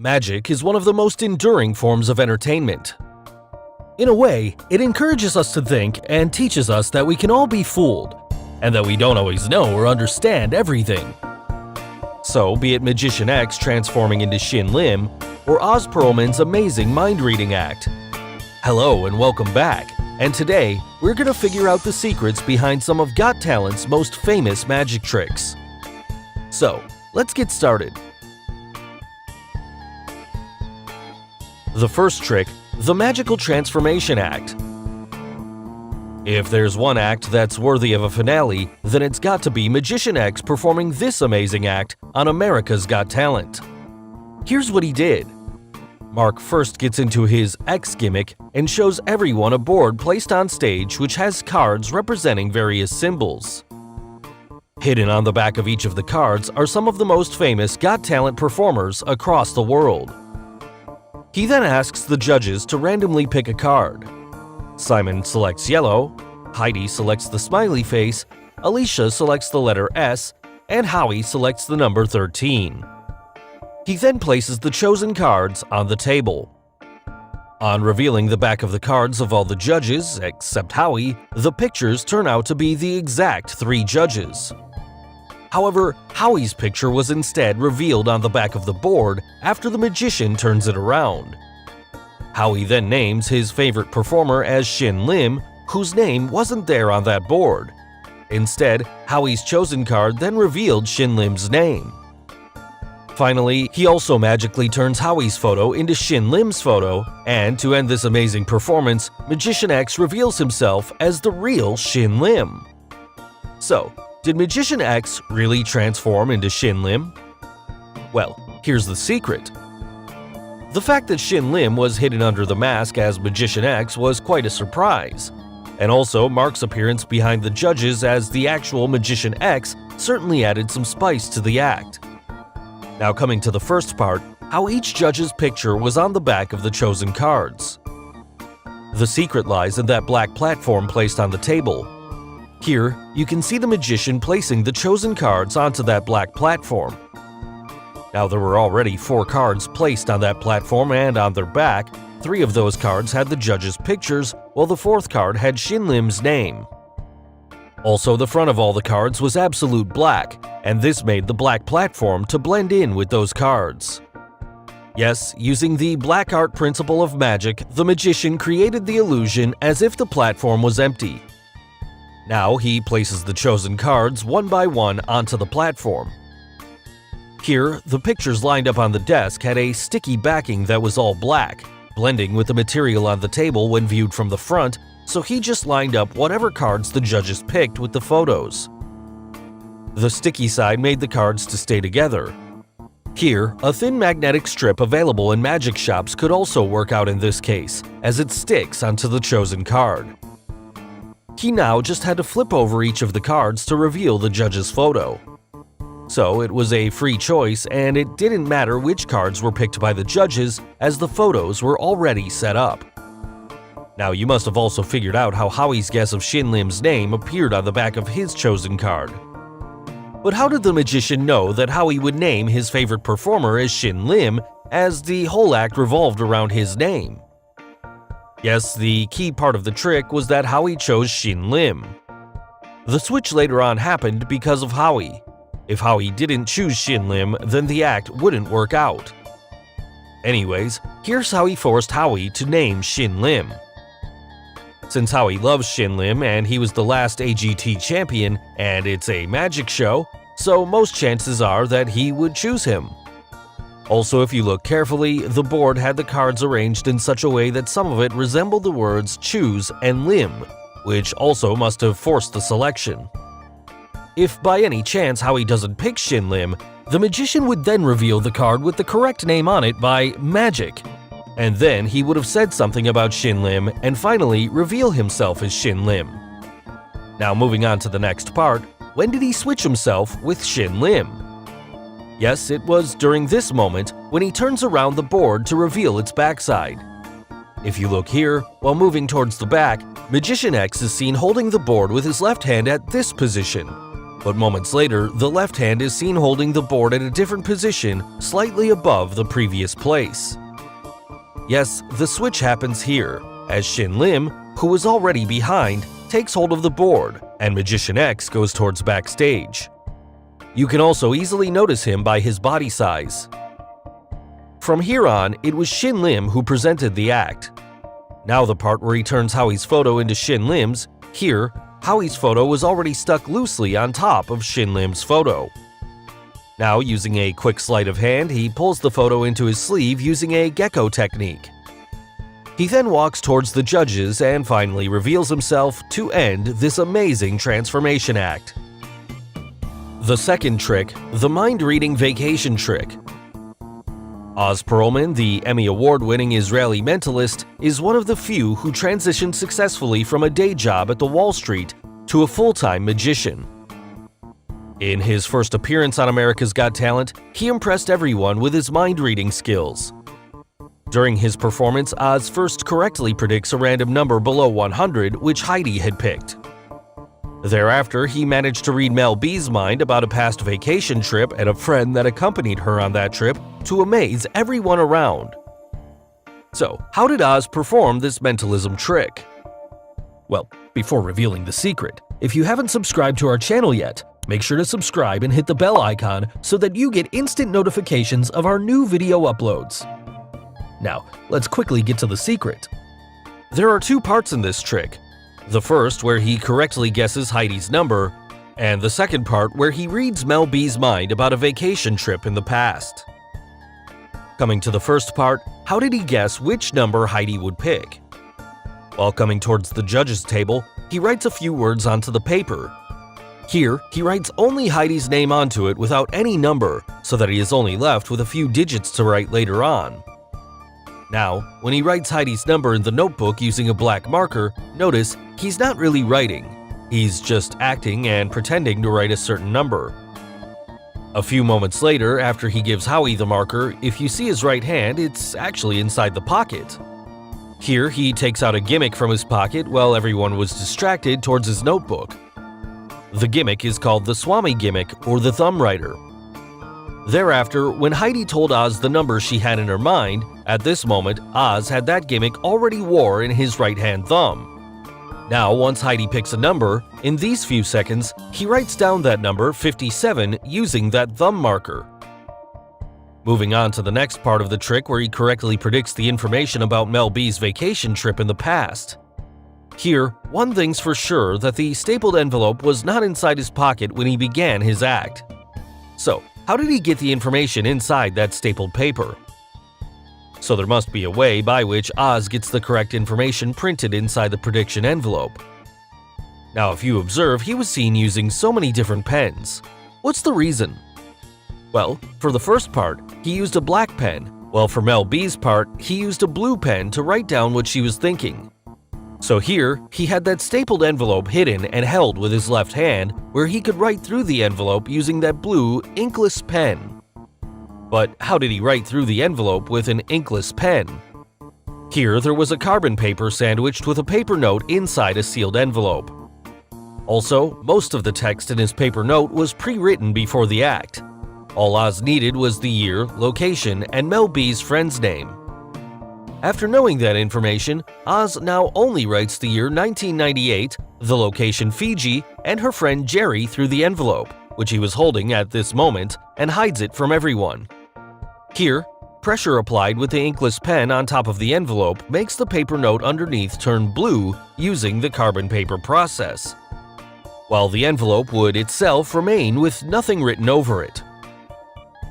Magic is one of the most enduring forms of entertainment. In a way, it encourages us to think and teaches us that we can all be fooled, and that we don't always know or understand everything. So, be it Magician X transforming into Shin Lim, or Oz Perlman's amazing mind-reading act. Hello and welcome back, and today, we're gonna figure out the secrets behind some of Got Talent's most famous magic tricks. So, let's get started. The first trick, the Magical Transformation Act. If there's one act that's worthy of a finale, then it's got to be Magician X performing this amazing act on America's Got Talent. Here's what he did. Mark first gets into his X gimmick and shows everyone a board placed on stage which has cards representing various symbols. Hidden on the back of each of the cards are some of the most famous Got Talent performers across the world. He then asks the judges to randomly pick a card. Simon selects yellow, Heidi selects the smiley face, Alicia selects the letter S, and Howie selects the number 13. He then places the chosen cards on the table. On revealing the back of the cards of all the judges, except Howie, the pictures turn out to be the exact 3 judges. However, Howie's picture was instead revealed on the back of the board after the magician turns it around. Howie then names his favorite performer as Shin Lim, whose name wasn't there on that board. Instead, Howie's chosen card then revealed Shin Lim's name. Finally, he also magically turns Howie's photo into Shin Lim's photo, and to end this amazing performance, Magician X reveals himself as the real Shin Lim. So, did Magician X really transform into Shin Lim? Well, here's the secret. The fact that Shin Lim was hidden under the mask as Magician X was quite a surprise. And also, Mark's appearance behind the judges as the actual Magician X certainly added some spice to the act. Now coming to the first part, how each judge's picture was on the back of the chosen cards. The secret lies in that black platform placed on the table. Here, you can see the magician placing the chosen cards onto that black platform. Now there were already 4 cards placed on that platform, and on their back, 3 of those cards had the judges' pictures, while the 4th card had Shin Lim's name. Also, the front of all the cards was absolute black, and this made the black platform to blend in with those cards. Yes, using the black art principle of magic, the magician created the illusion as if the platform was empty. Now he places the chosen cards one by one onto the platform. Here, the pictures lined up on the desk had a sticky backing that was all black, blending with the material on the table when viewed from the front, so he just lined up whatever cards the judges picked with the photos. The sticky side made the cards to stay together. Here, a thin magnetic strip available in magic shops could also work out in this case, as it sticks onto the chosen card. He now just had to flip over each of the cards to reveal the judge's photo. So it was a free choice, and it didn't matter which cards were picked by the judges, as the photos were already set up. Now you must have also figured out how Howie's guess of Shin Lim's name appeared on the back of his chosen card. But how did the magician know that Howie would name his favorite performer as Shin Lim, as the whole act revolved around his name? Yes, the key part of the trick was that Howie chose Shin Lim. The switch later on happened because of Howie. If Howie didn't choose Shin Lim, then the act wouldn't work out. Anyways, here's how he forced Howie to name Shin Lim. Since Howie loves Shin Lim and he was the last AGT champion and it's a magic show, so most chances are that he would choose him. Also, if you look carefully, the board had the cards arranged in such a way that some of it resembled the words choose and lim, which also must have forced the selection. If by any chance Howie doesn't pick Shin Lim, the magician would then reveal the card with the correct name on it by magic. And then he would have said something about Shin Lim and finally reveal himself as Shin Lim. Now moving on to the next part, when did he switch himself with Shin Lim? Yes, it was during this moment when he turns around the board to reveal its backside. If you look here, while moving towards the back, Magician X is seen holding the board with his left hand at this position. but moments later, the left hand is seen holding the board at a different position, slightly above the previous place. Yes, the switch happens here, as Shin Lim, who was already behind, takes hold of the board, and Magician X goes towards backstage. You can also easily notice him by his body size. From here on, it was Shin Lim who presented the act. Now the part where he turns Howie's photo into Shin Lim's. Here, Howie's photo was already stuck loosely on top of Shin Lim's photo. Now, using a quick sleight of hand, he pulls the photo into his sleeve using a gecko technique. He then walks towards the judges and finally reveals himself to end this amazing transformation act. The second trick, the mind-reading vacation trick. Oz Perlman, the Emmy Award-winning Israeli mentalist, is one of the few who transitioned successfully from a day job at the Wall Street to a full-time magician. In his first appearance on America's Got Talent, he impressed everyone with his mind-reading skills. During his performance, Oz first correctly predicts a random number below 100, which Heidi had picked. Thereafter, he managed to read Mel B's mind about a past vacation trip and a friend that accompanied her on that trip to amaze everyone around. So, how did Oz perform this mentalism trick? Well, before revealing the secret, if you haven't subscribed to our channel yet, make sure to subscribe and hit the bell icon so that you get instant notifications of our new video uploads. Now, let's quickly get to the secret. There are two parts in this trick. The first, where he correctly guesses Heidi's number, and the second part where he reads Mel B's mind about a vacation trip in the past. Coming to the first part, how did he guess which number Heidi would pick? While coming towards the judges' table, he writes a few words onto the paper. Here, he writes only Heidi's name onto it without any number, so that he is only left with a few digits to write later on. Now, when he writes Heidi's number in the notebook using a black marker, notice he's not really writing. He's just acting and pretending to write a certain number. A few moments later, after he gives Howie the marker, if you see his right hand, it's actually inside the pocket. Here, he takes out a gimmick from his pocket while everyone was distracted towards his notebook. The gimmick is called the Swami gimmick or the thumb writer. Thereafter, when Heidi told Oz the number she had in her mind, at this moment, Oz had that gimmick already wore in his right-hand thumb. Now, once Heidi picks a number, in these few seconds, he writes down that number 57 using that thumb marker. Moving on to the next part of the trick where he correctly predicts the information about Mel B's vacation trip in the past. Here, one thing's for sure that the stapled envelope was not inside his pocket when he began his act. So, how did he get the information inside that stapled paper? So there must be a way by which Oz gets the correct information printed inside the prediction envelope. Now, if you observe, he was seen using so many different pens. What's the reason? Well, for the first part, he used a black pen, while for Mel B's part, he used a blue pen to write down what she was thinking. So here, he had that stapled envelope hidden and held with his left hand, where he could write through the envelope using that blue, inkless pen. But how did he write through the envelope with an inkless pen? Here, there was a carbon paper sandwiched with a paper note inside a sealed envelope. Also, most of the text in his paper note was pre-written before the act. All Oz needed was the year, location, and Mel B's friend's name. After knowing that information, Oz now only writes the year 1998, the location Fiji, and her friend Jerry through the envelope, which he was holding at this moment, and hides it from everyone. Here, pressure applied with the inkless pen on top of the envelope makes the paper note underneath turn blue using the carbon paper process, while the envelope would itself remain with nothing written over it.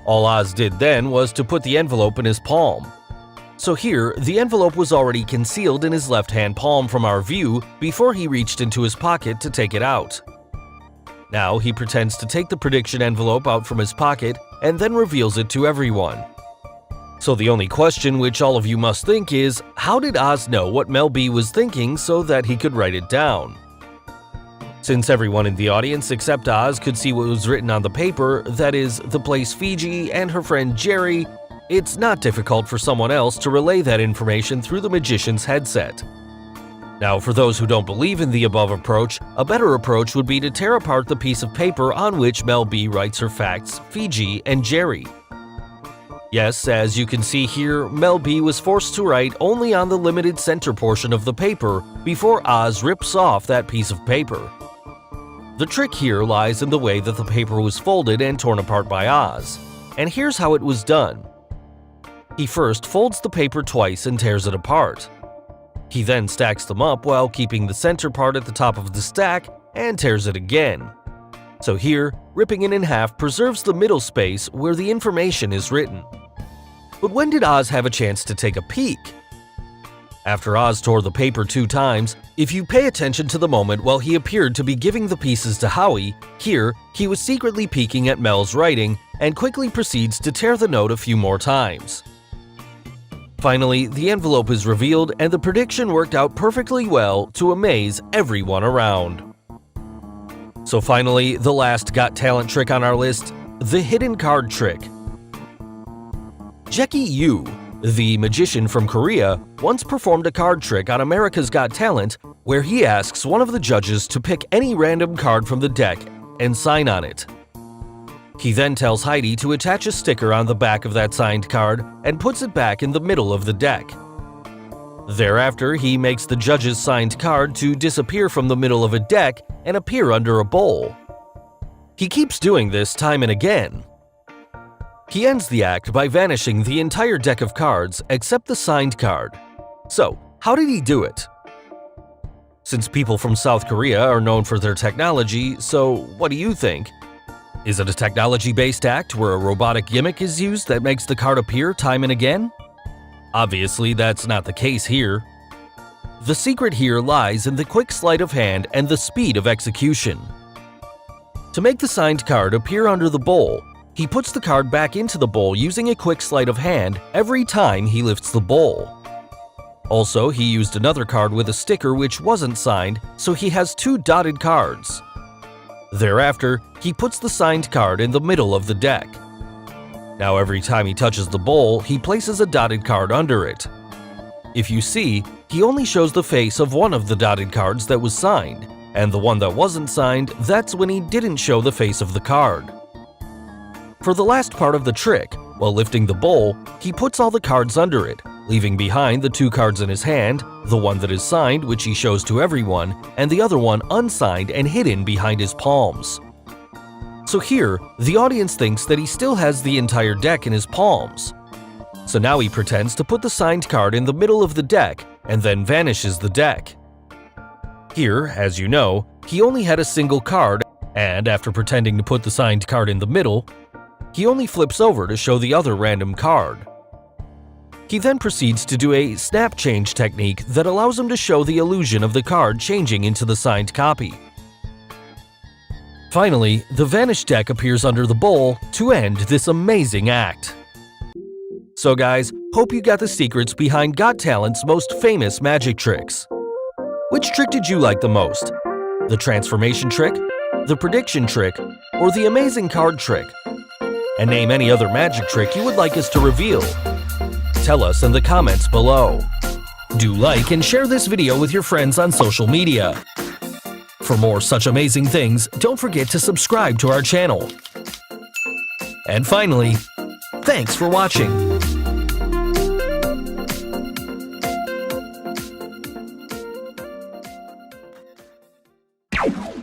All Oz did then was to put the envelope in his palm. So here, the envelope was already concealed in his left-hand palm from our view before he reached into his pocket to take it out. Now he pretends to take the prediction envelope out from his pocket and then reveals it to everyone. So the only question which all of you must think is, how did Oz know what Mel B was thinking so that he could write it down? Since everyone in the audience except Oz could see what was written on the paper, that is, the place Fiji and her friend Jerry, it's not difficult for someone else to relay that information through the magician's headset. Now, for those who don't believe in the above approach, a better approach would be to tear apart the piece of paper on which Mel B writes her facts, Fiji, and Jerry. Yes, as you can see here, Mel B was forced to write only on the limited center portion of the paper before Oz rips off that piece of paper. The trick here lies in the way that the paper was folded and torn apart by Oz, and here's how it was done. He first folds the paper twice and tears it apart. He then stacks them up while keeping the center part at the top of the stack and tears it again. So here, ripping it in half preserves the middle space where the information is written. But when did Oz have a chance to take a peek? After Oz tore the paper 2 times, if you pay attention to the moment while he appeared to be giving the pieces to Howie, here he was secretly peeking at Mel's writing and quickly proceeds to tear the note a few more times. Finally, the envelope is revealed and the prediction worked out perfectly well to amaze everyone around. So finally, the last Got Talent trick on our list, the hidden card trick. Jackie Yu, the magician from Korea, once performed a card trick on America's Got Talent where he asks one of the judges to pick any random card from the deck and sign on it. He then tells Heidi to attach a sticker on the back of that signed card and puts it back in the middle of the deck. Thereafter, he makes the judge's signed card to disappear from the middle of a deck and appear under a bowl. He keeps doing this time and again. He ends the act by vanishing the entire deck of cards except the signed card. So, how did he do it? Since people from South Korea are known for their technology, so what do you think? Is it a technology-based act where a robotic gimmick is used that makes the card appear time and again? Obviously, that's not the case here. The secret here lies in the quick sleight of hand and the speed of execution. To make the signed card appear under the bowl, he puts the card back into the bowl using a quick sleight of hand every time he lifts the bowl. Also, he used another card with a sticker which wasn't signed, so he has 2 dotted cards. Thereafter, he puts the signed card in the middle of the deck. Now every time he touches the bowl, he places a dotted card under it. If you see, he only shows the face of one of the dotted cards that was signed, and the one that wasn't signed, that's when he didn't show the face of the card. For the last part of the trick, while lifting the bowl, he puts all the cards under it, leaving behind the 2 cards in his hand, the one that is signed, which he shows to everyone, and the other one unsigned and hidden behind his palms. So here, the audience thinks that he still has the entire deck in his palms. So now he pretends to put the signed card in the middle of the deck and then vanishes the deck. Here, as you know, he only had a single card, and after pretending to put the signed card in the middle, he only flips over to show the other random card. He then proceeds to do a snap change technique that allows him to show the illusion of the card changing into the signed copy. Finally, the vanished deck appears under the bowl to end this amazing act. So guys, hope you got the secrets behind Got Talent's most famous magic tricks. Which trick did you like the most? The transformation trick, the prediction trick, or the amazing card trick? And name any other magic trick you would like us to reveal. Tell us in the comments below. Do like and share this video with your friends on social media. For more such amazing things, don't forget to subscribe to our channel. And finally, thanks for watching.